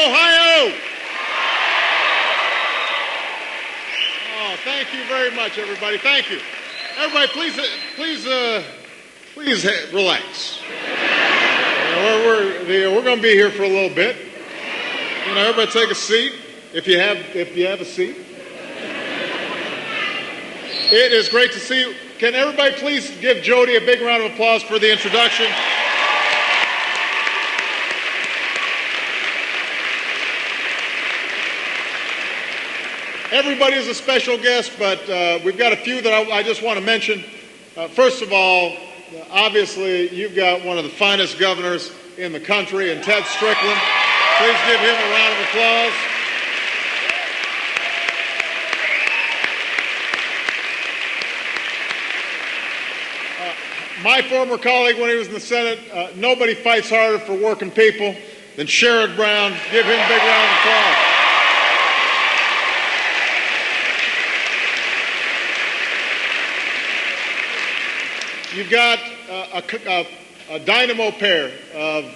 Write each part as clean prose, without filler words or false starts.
Ohio. Oh, thank you very much, everybody. Thank you. Everybody, please relax. We're going to be here for a little bit. Everybody take a seat if you have a seat. It is great to see you. Can everybody please give Jody a big round of applause for the introduction? Everybody is a special guest, but we've got a few that I just want to mention. First of all, obviously, you've got one of the finest governors in the country, and Ted Strickland. Please give him a round of applause. My former colleague when he was in the Senate, nobody fights harder for working people than Sherrod Brown. Give him a big round of applause. You've got a dynamo pair of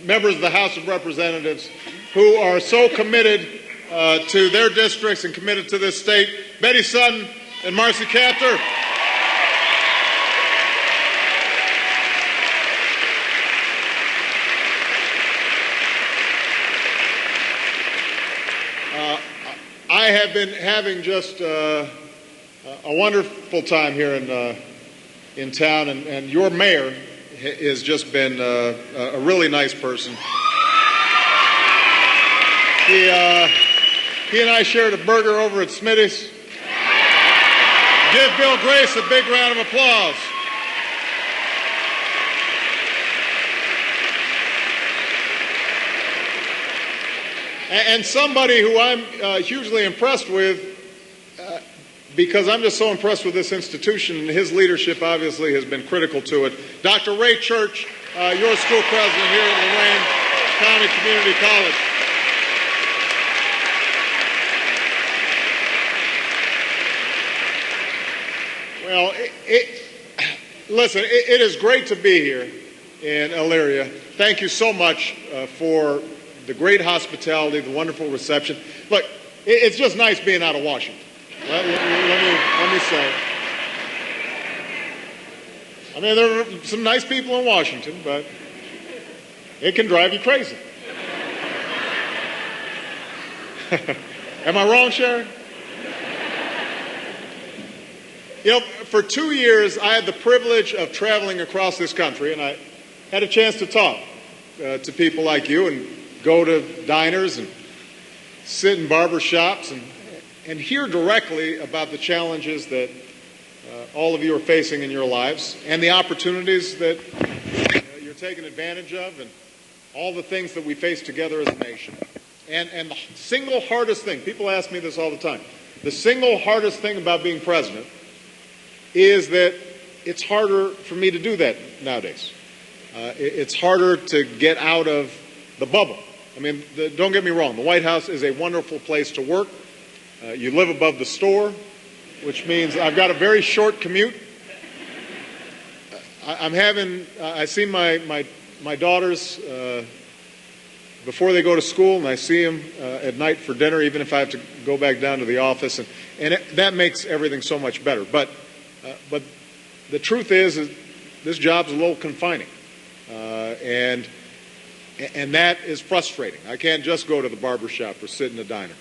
members of the House of Representatives who are so committed to their districts and committed to this state. Betty Sutton and Marcy Kaptur. I have been having just a wonderful time here in town, and your mayor has just been a really nice person. He and I shared a burger over at Smitty's. Give Bill Grace a big round of applause. And somebody who I'm hugely impressed with, because I'm just so impressed with this institution, and his leadership obviously has been critical to it. Dr. Ray Church, your school president here at Lorain County Community College. Well, listen, it is great to be here in Elyria. Thank you so much for the great hospitality, the wonderful reception. Look, it's just nice being out of Washington. Let me say. I mean, there are some nice people in Washington, but it can drive you crazy. Am I wrong, Sharon? For 2 years, I had the privilege of traveling across this country, and I had a chance to talk to people like you and go to diners and sit in barber shops and hear directly about the challenges that all of you are facing in your lives and the opportunities that you're taking advantage of and all the things that we face together as a nation. And the single hardest thing, people ask me this all the time, the single hardest thing about being president is that it's harder for me to do that nowadays. It's harder to get out of the bubble. I mean, don't get me wrong, the White House is a wonderful place to work. You live above the store, which means I've got a very short commute. I see my daughters before they go to school, and I see them at night for dinner, even if I have to go back down to the office, and that makes everything so much better. But the truth is this job's a little confining, and that is frustrating. I can't just go to the barber shop or sit in a diner.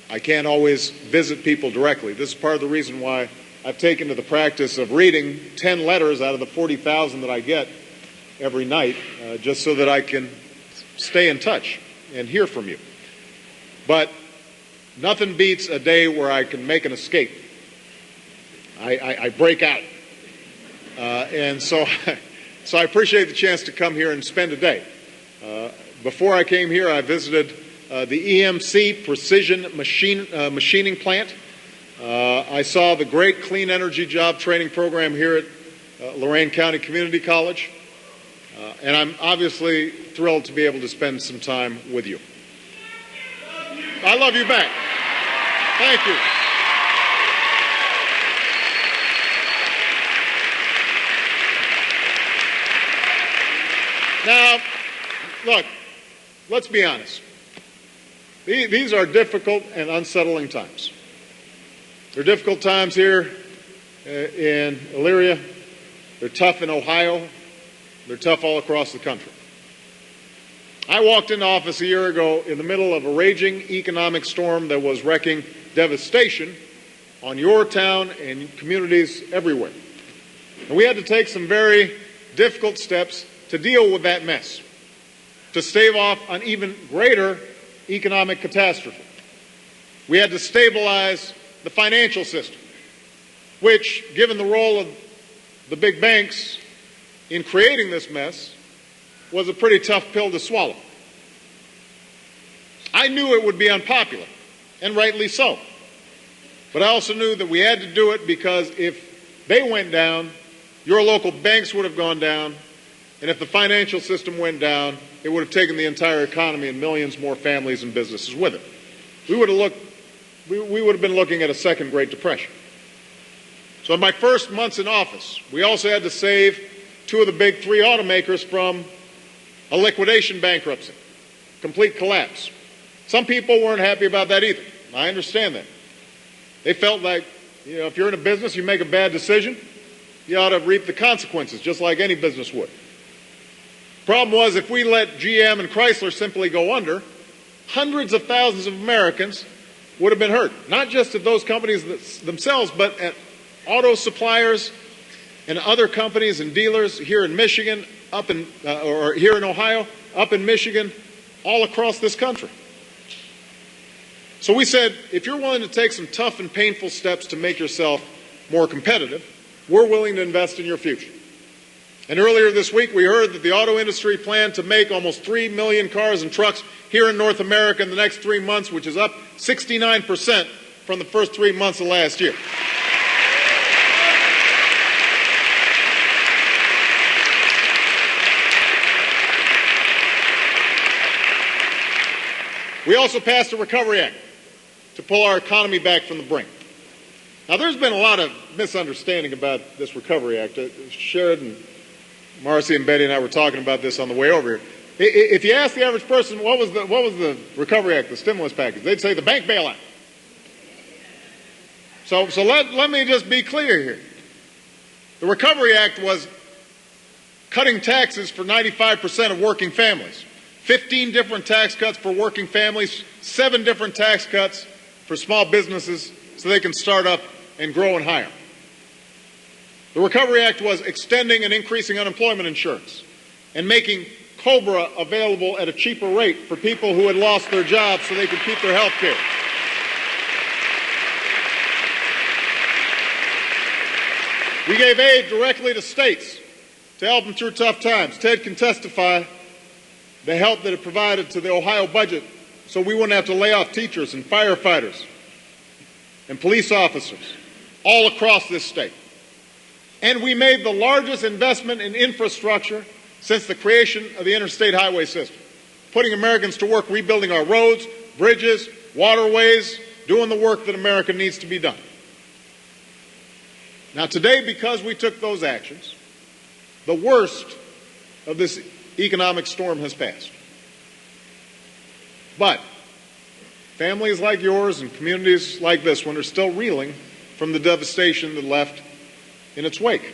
I can't always visit people directly. This is part of the reason why I've taken to the practice of reading 10 letters out of the 40,000 that I get every night, just so that I can stay in touch and hear from you. But nothing beats a day where I can make an escape. I break out. And so I appreciate the chance to come here and spend a day. Before I came here, I visited the EMC Precision Machining Plant. I saw the great clean energy job training program here at Lorain County Community College. And I'm obviously thrilled to be able to spend some time with you. I love you back. Thank you. Now, look, let's be honest. These are difficult and unsettling times. They're difficult times here in Elyria. They're tough in Ohio. They're tough all across the country. I walked into office a year ago in the middle of a raging economic storm that was wreaking devastation on your town and communities everywhere. And we had to take some very difficult steps to deal with that mess, to stave off an even greater economic catastrophe. We had to stabilize the financial system, which, given the role of the big banks in creating this mess, was a pretty tough pill to swallow. I knew it would be unpopular, and rightly so. But I also knew that we had to do it because if they went down, your local banks would have gone down, and if the financial system went down, it would have taken the entire economy and millions more families and businesses with it. We would have been looking at a second Great Depression. So in my first months in office, we also had to save two of the big three automakers from a liquidation bankruptcy, complete collapse. Some people weren't happy about that either. I understand that. They felt like, if you're in a business, you make a bad decision, you ought to reap the consequences, just like any business would. Problem was, if we let GM and Chrysler simply go under, hundreds of thousands of Americans would have been hurt. Not just at those companies themselves, but at auto suppliers and other companies and dealers here in Michigan, or here in Ohio, up in Michigan, all across this country. So we said, if you're willing to take some tough and painful steps to make yourself more competitive, we're willing to invest in your future. And earlier this week, we heard that the auto industry planned to make almost 3 million cars and trucks here in North America in the next 3 months, which is up 69% from the first 3 months of last year. We also passed a Recovery Act to pull our economy back from the brink. Now, there's been a lot of misunderstanding about this Recovery Act. Sheridan, Marcy, and Betty and I were talking about this on the way over here. If you ask the average person, what was the Recovery Act, the stimulus package, they'd say the bank bailout. So let me just be clear here. The Recovery Act was cutting taxes for 95% of working families. 15 different tax cuts for working families, 7 different tax cuts for small businesses so they can start up and grow and hire. The Recovery Act was extending and increasing unemployment insurance and making COBRA available at a cheaper rate for people who had lost their jobs so they could keep their health care. We gave aid directly to states to help them through tough times. Ted can testify the help that it provided to the Ohio budget so we wouldn't have to lay off teachers and firefighters and police officers all across this state. And we made the largest investment in infrastructure since the creation of the interstate highway system, putting Americans to work rebuilding our roads, bridges, waterways, doing the work that America needs to be done. Now today, because we took those actions, the worst of this economic storm has passed. But families like yours and communities like this one are still reeling from the devastation that left in its wake.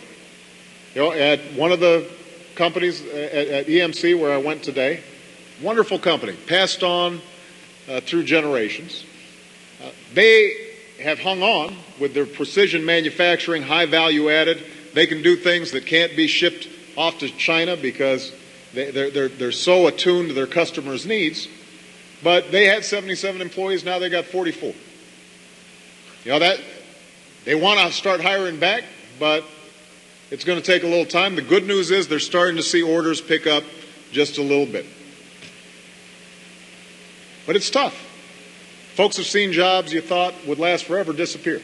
At one of the companies at EMC where I went today, wonderful company, passed on through generations. They have hung on with their precision manufacturing, high value added. They can do things that can't be shipped off to China because they're so attuned to their customers' needs. But they had 77 employees, now they got 44. That they want to start hiring back, but it's going to take a little time. The good news is they're starting to see orders pick up just a little bit. But it's tough. Folks have seen jobs you thought would last forever disappear.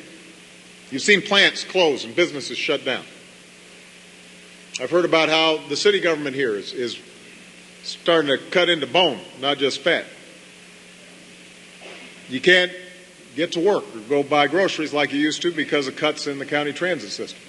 You've seen plants close and businesses shut down. I've heard about how the city government here is starting to cut into bone, not just fat. You can't get to work or go buy groceries like you used to because of cuts in the county transit system.